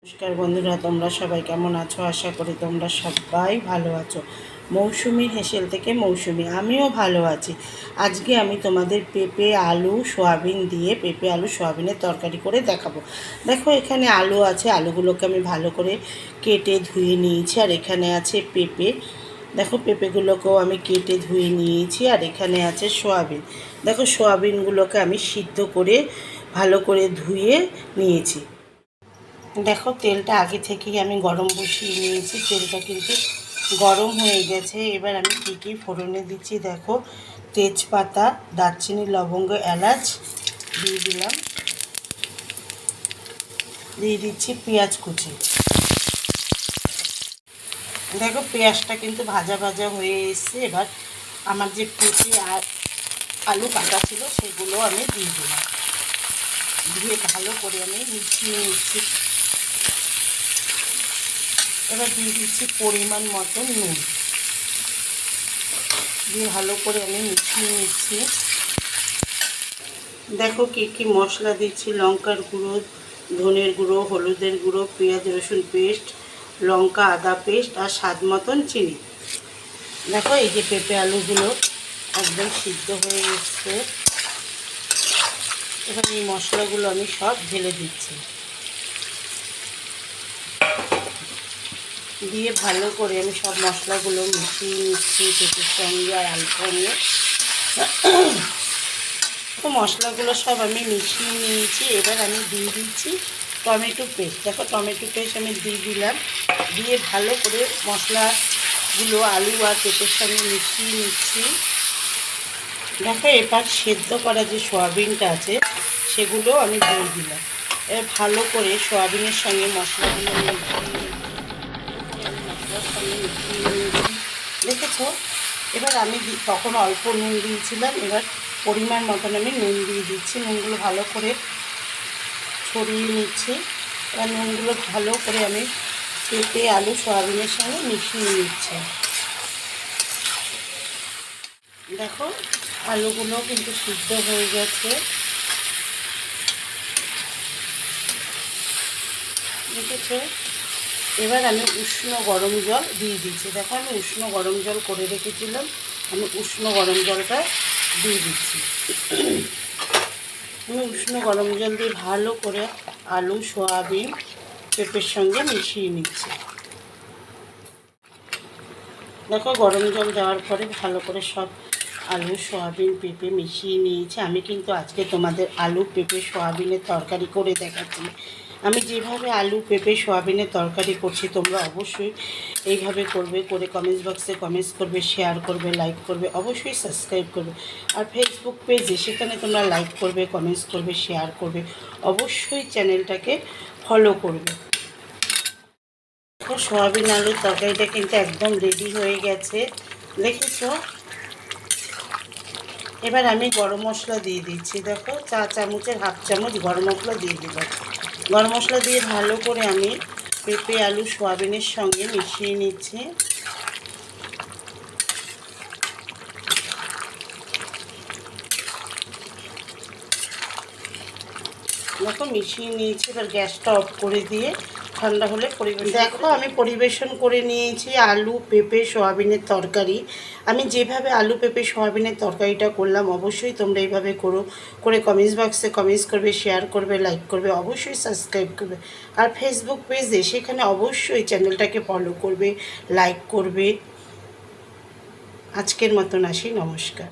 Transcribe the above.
নমস্কার বন্ধুরা, তোমরা সবাই কেমন আছো? আশা করি তোমরা সবাই ভালো আছো। মৌসুমির হেসেল থেকে মৌসুমি, আমিও ভালো আছি। আজকে আমি তোমাদের পেঁপে আলু সোয়াবিন দিয়ে পেঁপে আলু সোয়াবিনের তরকারি করে দেখাবো। দেখো, এখানে আলু আছে, আলুগুলোকে আমি ভালো করে কেটে ধুয়ে নিয়েছি। আর এখানে আছে পেঁপে, দেখো পেঁপেগুলোকেও আমি কেটে ধুয়ে নিয়েছি। আর এখানে আছে সোয়াবিন, দেখো সোয়াবিনগুলোকে আমি সিদ্ধ করে ভালো করে ধুয়ে নিয়েছি। দেখো, তেলটা আগে থেকেই আমি গরম বসিয়ে নিয়েছি, তেলটা কিন্তু গরম হয়ে গেছে। এবার আমি কী কী ফোড়নে দিচ্ছি দেখো, তেজপাতা, দারচিনি, লবঙ্গ, এলাচ দিয়ে দিলাম। দিয়ে দিচ্ছি পেঁয়াজ কুচি। দেখো, পেঁয়াজটা কিন্তু ভাজা ভাজা হয়ে এসছে। এবার আমার যে পেঁপে আর আলু কাটা ছিল সেগুলো আমি দিয়ে দিলাম, দিয়ে ভালো করে আমি মিশিয়ে নিচ্ছি। এবার দিয়ে দিচ্ছি পরিমাণ মতো নুন, দিয়ে ভালো করে আমি মিশিয়ে নিচ্ছি। দেখো কী কী মশলা দিচ্ছি, লঙ্কার গুঁড়ো, ধনের গুঁড়ো, হলুদের গুঁড়ো, পেঁয়াজ রসুন পেস্ট, লঙ্কা আদা পেস্ট আর স্বাদ মতন চিনি। দেখো, এই যে পেঁপে আলুগুলো একদম সিদ্ধ হয়ে এসছে। এবার এই মশলাগুলো আমি সব ঢেলে দিচ্ছি, দিয়ে ভালো করে আমি সব মশলাগুলো মিশিয়ে নিচ্ছি পেঁপের সঙ্গে আর আলুর সঙ্গে। তো মশলাগুলো সব আমি মিশিয়ে নিয়েছি। এবার আমি দিয়ে দিচ্ছি টমেটো পেস্ট। দেখো, টমেটো পেস্ট আমি দিয়ে দিলাম, দিয়ে ভালো করে মশলাগুলো আলু আর পেঁপের সঙ্গে মিশিয়ে নিচ্ছি। দেখো, এবার সেদ্ধ করা যে সয়াবিনটা আছে সেগুলো আমি দিয়ে দিলাম। এবার ভালো করে সয়াবিনের সঙ্গে মশলাগুলো মশলার সঙ্গে মিশিয়ে নিয়েছি, দেখেছ? এবার আমি তখন অল্প নুন দিয়েছিলাম, এবার পরিমাণ মতন আমি নুন দিয়ে দিচ্ছি। নুনগুলো ভালো করে ছড়িয়ে নিচ্ছি। এবার নুনগুলো ভালো করে আমি পেঁপে আলু সয়াবিনের সঙ্গে মিশিয়ে নিচ্ছি। দেখো, আলুগুলো কিন্তু সিদ্ধ হয়ে গেছে, দেখেছ? এবার আমি উষ্ণ গরম জল দিয়ে দিচ্ছি। দেখো, আমি উষ্ণ গরম জল করে রেখেছিলাম, আমি উষ্ণ গরম জলটা দিয়ে দিচ্ছি। আমি উষ্ণ গরম জল দিয়ে ভালো করে আলু সয়াবিন পেঁপের সঙ্গে মিশিয়ে নিচ্ছি। দেখো, গরম জল দেওয়ার পরে ভালো করে সব আলু সয়াবিন পেঁপে মিশিয়ে নিয়েছি। আমি কিন্তু আজকে তোমাদের আলু পেঁপে সয়াবিনের তরকারি করে দেখাচ্ছি। আমি যেভাবে আলু পেঁপে সয়াবিনের তরকারি করছি তোমরা অবশ্যই এইভাবে করবে, করে কমেন্টস বক্সে কমেন্টস করবে, শেয়ার করবে, লাইক করবে, অবশ্যই সাবস্ক্রাইব করবে। আর ফেসবুক পেজে সেখানে তোমরা লাইক করবে, কমেন্টস করবে, শেয়ার করবে, অবশ্যই চ্যানেলটাকে ফলো করবে। সয়াবিন আলুর তরকারিটা কিন্তু একদম রেডি হয়ে গেছে, দেখেছ? এবার আমি গরম মশলা দিয়ে দিচ্ছি। দেখো, চা চামচের হাফ চামচ গরম মশলা দিয়ে দিলাম। গরম মশলা দিয়ে ভালো করে আমি পেঁপে আলু সয়াবিনের সঙ্গে মিশিয়ে নিচ্ছি। দেখো, মিশিয়ে নিয়েছি। এবার গ্যাসটা অফ করে দিয়ে ঠান্ডা হলে পরিবেশন। দেখো, আমি পরিবেশন করে নিয়েছি আলু পেঁপে সয়াবিনের তরকারি। আমি যেভাবে আলু পেঁপে সয়াবিনের তরকারিটা করলাম অবশ্যই তোমরা এইভাবে করো, করে কমেন্টস বক্সে কমেন্টস করবে, শেয়ার করবে, লাইক করবে, অবশ্যই সাবস্ক্রাইব করবে। আর ফেসবুক পেজে সেখানে অবশ্যই চ্যানেলটাকে ফলো করবে, লাইক করবে। আজকের মতন আসি, নমস্কার।